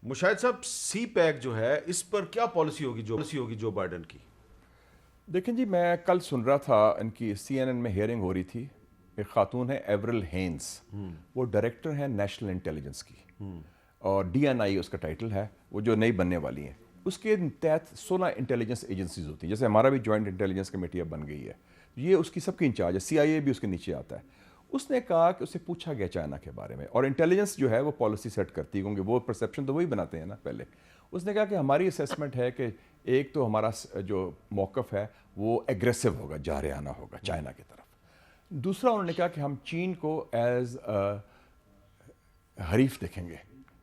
مشاہد صاحب، سی پیک جو ہے اس پر کیا پالیسی ہوگی جو بائیڈن کی؟ دیکھیں جی، میں کل سن رہا تھا ان کی سی این این میں ہیئرنگ ہو رہی تھی. ایک خاتون ہے ایورل ہینز، وہ ڈائریکٹر ہیں نیشنل انٹیلیجنس کی، اور ڈی این آئی اس کا ٹائٹل ہے، وہ جو نئی بننے والی ہیں. اس کے تحت 16 انٹیلیجنس ایجنسیز ہوتی ہیں، جیسے ہمارا بھی جوائنٹ انٹیلیجنس کمیٹی اب بن گئی ہے. یہ اس کی سب کی انچارج ہے، سی آئی اے بھی اس کے نیچے آتا ہے. اس نے کہا کہ اسے پوچھا گیا چائنا کے بارے میں، اور انٹیلیجنس جو ہے وہ پالیسی سیٹ کرتی ہے، کیونکہ وہ پرسیپشن تو وہی بناتے ہیں نا پہلے. اس نے کہا کہ ہماری اسیسمنٹ ہے کہ ایک تو ہمارا جو موقف ہے وہ ایگریسو ہوگا، جارحانہ ہوگا چائنا کی طرف. دوسرا انہوں نے کہا کہ ہم چین کو ایز حریف دیکھیں گے،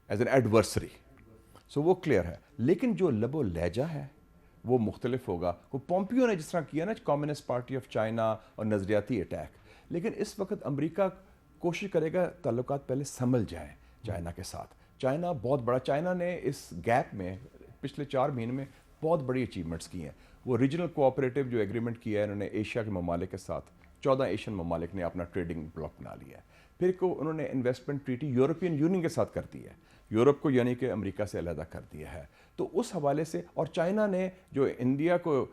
ایز این ایڈورسری. سو وہ کلیئر ہے، لیکن جو لب و لہجہ ہے وہ مختلف ہوگا. وہ پومپیو نے جس طرح کیا نا کمیونسٹ پارٹی آف چائنا اور نظریاتی اٹیک، لیکن اس وقت امریکہ کوشش کرے گا تعلقات پہلے سنبھل جائیں چائنا کے ساتھ. چائنا بہت بڑا، چائنا نے اس گیپ میں پچھلے 4 مہینے میں بہت بڑی اچیومنٹس کی ہیں. وہ ریجنل کوآپریٹو جو ایگریمنٹ کیا ہے انہوں نے ایشیا کے ممالک کے ساتھ، 14 ایشین ممالک نے اپنا ٹریڈنگ بلاک بنا لیا ہے. پھر کو انہوں نے انویسٹمنٹ ٹریٹی یورپین یونین کے ساتھ کر دی ہے، یورپ کو یعنی کہ امریکہ سے علیحدہ کر دیا ہے. تو اس حوالے سے، اور چائنا نے جو انڈیا کو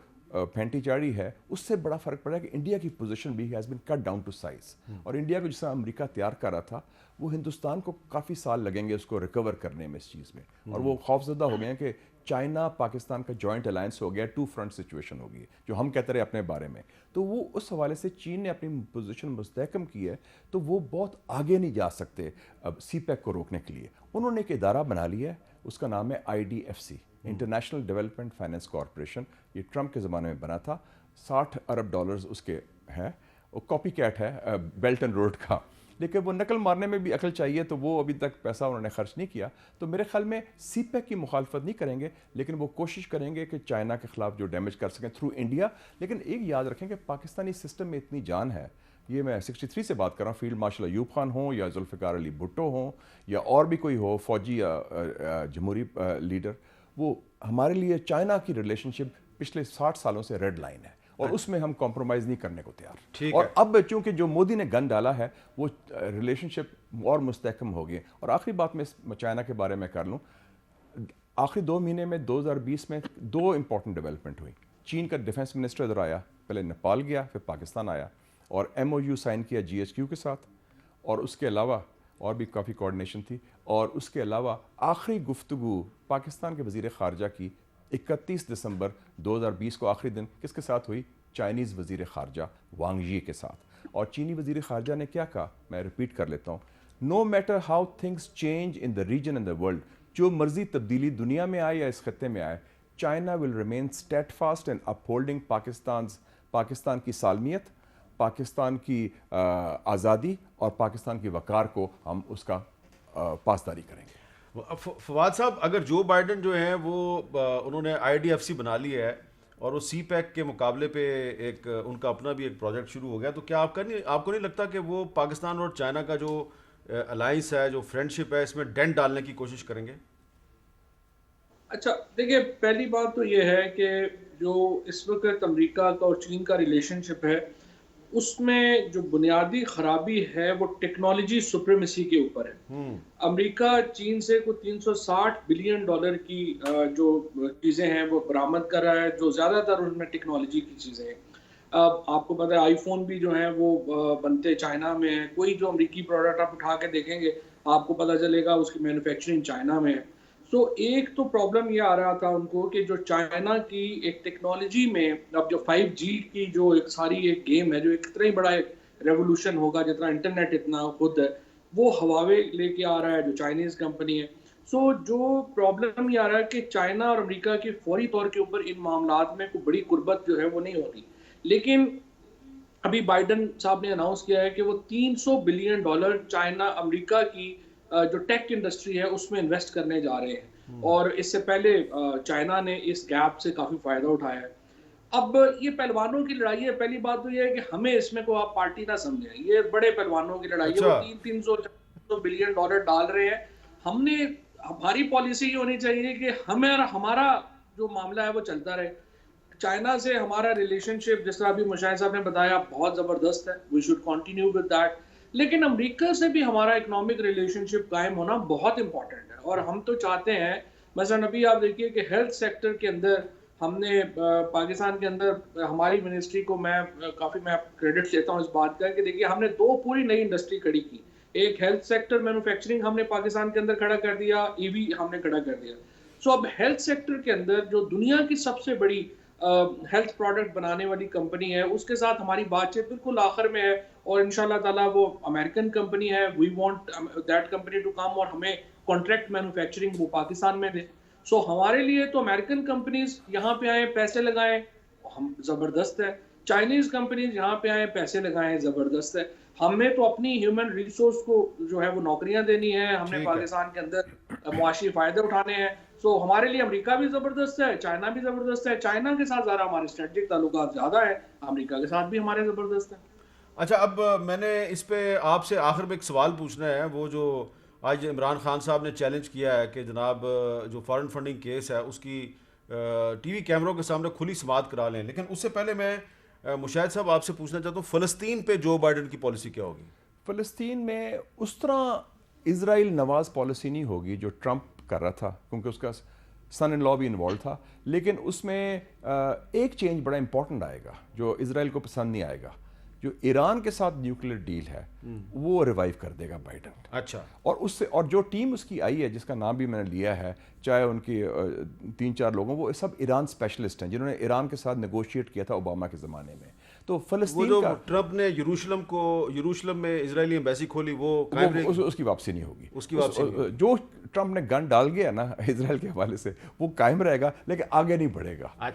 پھینٹی چاڑی ہے، اس سے بڑا فرق پڑا ہے کہ انڈیا کی پوزیشن بھی has been cut down to size. اور انڈیا کو جس طرح امریکہ تیار کر رہا تھا، وہ ہندوستان کو کافی سال لگیں گے اس کو ریکور کرنے میں اس چیز میں. اور وہ خوف زدہ ہو گئے ہیں کہ چائنا پاکستان کا جوائنٹ الائنس ہو گیا، 2 فرنٹ سچویشن ہو گئی جو ہم کہتے رہے اپنے بارے میں. تو وہ اس حوالے سے چین نے اپنی پوزیشن مستحکم کی ہے، تو وہ بہت آگے نہیں جا سکتے اب سی پیک کو روکنے کے لیے. انہوں نے ایک ادارہ بنا لیا ہے، اس کا نام ہے IDFC، international development finance corporation. یہ ٹرمپ کے زمانے میں بنا تھا. $60 ارب اس کے ہیں. وہ کاپی کیٹ ہے بیلٹ اینڈ روڈ کا، لیکن وہ نقل مارنے میں بھی عقل چاہیے، تو وہ ابھی تک پیسہ انہوں نے خرچ نہیں کیا. تو میرے خیال میں سی پیک کی مخالفت نہیں کریں گے، لیکن وہ کوشش کریں گے کہ چائنا کے خلاف جو ڈیمیج کر سکیں تھرو انڈیا. لیکن ایک یاد رکھیں کہ پاکستانی سسٹم میں اتنی جان ہے. یہ میں 63 سے بات کر رہا ہوں، فیلڈ مارشل ایوب خان ہوں یا ذوالفقار علی بھٹو ہوں یا اور بھی کوئی ہو فوجی جمہوری لیڈر، وہ ہمارے لیے چائنا کی ریلیشن شپ پچھلے 60 سالوں سے ریڈ لائن ہے، اور اس میں ہم کمپرومائز نہیں کرنے کو تیار. اور اب چونکہ جو مودی نے گن ڈالا ہے، وہ ریلیشن شپ اور مستحکم ہو گئی. اور آخری بات میں چائنا کے بارے میں کر لوں. آخری 2 مہینے میں 2020 میں 2 امپورٹنٹ ڈیولپمنٹ ہوئی. چین کا ڈیفنس منسٹر ادھر آیا، پہلے نیپال گیا پھر پاکستان آیا، اور MOU سائن کیا GHQ کے ساتھ. اور اس کے علاوہ اور بھی کافی کوآرڈینیشن تھی. اور اس کے علاوہ آخری گفتگو پاکستان کے وزیر خارجہ کی 31 دسمبر 2020 کو آخری دن کس کے ساتھ ہوئی؟ چائنیز وزیر خارجہ وانگ یی کے ساتھ. اور چینی وزیر خارجہ نے کیا کہا، میں ریپیٹ کر لیتا ہوں: no matter how things change in the region and the world, جو مرضی تبدیلی دنیا میں آئے یا اس خطے میں آئے، China will remain state fast and up holding Pakistan کی سالمیت، پاکستان کی آزادی اور پاکستان کی وقار کو ہم اس کا پاسداری کریں گے. فواد صاحب، اگر جو بائیڈن جو ہیں وہ انہوں نے IDFC بنا لی ہے اور وہ سی پیک کے مقابلے پہ ایک ان کا اپنا بھی ایک پروجیکٹ شروع ہو گیا، تو کیا آپ کو نہیں لگتا کہ وہ پاکستان اور چائنا کا جو الائنس ہے، جو فرینڈ شپ ہے، اس میں ڈینٹ ڈالنے کی کوشش کریں گے؟ اچھا دیکھیے، پہلی بات تو یہ ہے کہ جو اس وقت امریکہ کا اور چین کا ریلیشن شپ ہے، اس میں جو بنیادی خرابی ہے وہ ٹیکنالوجی سپریمیسی کے اوپر ہے. امریکہ چین سے کوئی $360 بلین کی جو چیزیں ہیں وہ برآمد کر رہا ہے، جو زیادہ تر ان میں ٹیکنالوجی کی چیزیں ہیں. آپ کو پتہ ہے آئی فون بھی جو ہیں وہ بنتے چائنا میں ہیں. کوئی جو امریکی پروڈکٹ آپ اٹھا کے دیکھیں گے آپ کو پتہ چلے گا اس کی مینوفیکچرنگ چائنا میں ہے. تو ایک تو پرابلم یہ آ رہا تھا ان کو کہ جو چائنا کی ایک ٹیکنالوجی میں اب جو 5G کی جو ایک ساری ایک گیم ہے، جو ایک اتنا ہی بڑا ایک ریولوشن ہوگا جتنا انٹرنیٹ اتنا خود ہے، وہ ہواوے لے کے آ رہا ہے جو چائنیز کمپنی ہے. سو جو پرابلم یہ آ رہا ہے کہ چائنا اور امریکہ کی فوری طور کے اوپر ان معاملات میں کوئی بڑی قربت جو ہے وہ نہیں ہوتی. لیکن ابھی بائیڈن صاحب نے اناؤنس کیا ہے کہ وہ $300 بلین چائنا امریکہ کی جو ٹیک انڈسٹری ہے اس میں انویسٹ کرنے جا رہے ہیں. اور اس سے پہلے چائنا نے اس گیپ سے کافی فائدہ اٹھایا ہے. اب یہ پہلوانوں کی لڑائی ہے. پہلی بات تو یہ ہے کہ ہمیں اس میں کوئی آپ پارٹی نہ سمجھیں، یہ بڑے پہلوانوں کی لڑائی ہے. وہ 300 بلین ڈالر ڈال رہے ہیں. ہماری پالیسی یہ ہونی چاہیے کہ ہمیں ہمارا جو معاملہ ہے وہ چلتا رہے. چائنا سے ہمارا ریلیشن شپ جس طرح ابھی مشاہد صاحب نے بتایا بہت زبردست ہے. We should continue with that. لیکن امریکہ سے بھی ہمارا اکنامک ریلیشن شپ قائم ہونا بہت امپورٹنٹ ہے، اور ہم تو چاہتے ہیں، مثلا ابھی آپ دیکھیے کہ ہیلتھ سیکٹر کے اندر ہم نے پاکستان کے اندر ہماری منسٹری کو میں کریڈٹ لیتا ہوں اس بات کا کہ دیکھیے ہم نے 2 پوری نئی انڈسٹری کھڑی کی. ایک ہیلتھ سیکٹر مینوفیکچرنگ ہم نے پاکستان کے اندر کھڑا کر دیا، ای وی ہم نے کھڑا کر دیا. سو اب ہیلتھ سیکٹر کے اندر جو دنیا کی سب سے بڑی ہیلتھ پروڈکٹ بنانے والی کمپنی ہے، اس کے ساتھ ہماری بات چیت بالکل آخر میں ہے، اور انشاءاللہ تعالیٰ وہ امریکن کمپنی ہے. We want that company to come, اور ہمیں کانٹریکٹ مینوفیکچرنگ وہ پاکستان میں دے. سو ہمارے لیے تو امریکن کمپنیز یہاں پہ آئیں پیسے لگائیں، ہم زبردست ہے. چائنیز کمپنیز یہاں پہ آئیں پیسے لگائیں، زبردست ہے. ہمیں تو اپنی ہیومن ریسورس کو جو ہے وہ نوکریاں دینی ہے، ہم نے پاکستان کے اندر معاشی فائدے اٹھانے ہیں. سو ہمارے لیے امریکہ بھی زبردست ہے، چائنا بھی زبردست ہے. چائنا کے ساتھ ذرا ہمارے اسٹریٹجک تعلقات زیادہ ہے، امریکہ کے ساتھ بھی ہمارے زبردست ہیں. اچھا، اب میں نے اس پہ آپ سے آخر میں ایک سوال پوچھنا ہے. وہ جو آج عمران خان صاحب نے چیلنج کیا ہے کہ جناب جو فارن فنڈنگ کیس ہے اس کی ٹی وی کیمروں کے سامنے کھلی سماعت کرا لیں، لیکن اس سے پہلے میں مشاہد صاحب آپ سے پوچھنا چاہتا ہوں فلسطین پہ جو بائیڈن کی پالیسی کیا ہوگی؟ فلسطین میں اس طرح اسرائیل نواز پالیسی نہیں ہوگی جو ٹرمپ کر رہا تھا، کیونکہ اس کا سن ان لا بھی انوالو تھا. لیکن اس میں ایک چینج بڑا امپورٹنٹ آئے گا جو اسرائیل کو پسند نہیں آئے گا. جو ایران کے ساتھ نیوکلیر ڈیل ہے وہ ریوائیو کر دے گا بائیڈن. اچھا. اور اس سے، اور جو ٹیم اس کی آئی ہے جس کا نام بھی میں نے لیا ہے، چاہے ان کی 3-4 لوگوں، وہ سب ایران اسپیشلسٹ ہیں جنہوں نے ایران کے ساتھ نیگوشیٹ کیا تھا اوباما کے زمانے میں. تو فلسطین وہ جو کا ٹرمپ نے یروشلم میں اسرائیلی ایمبیسی کھولی وہ قائم رہے گی؟ اس کی واپسی نہیں ہوگی. اس کی واپسی جو ٹرمپ نے گن ڈال گیا نا اسرائیل کے حوالے سے وہ قائم رہے گا، لیکن آگے نہیں بڑھے گا. اچھا.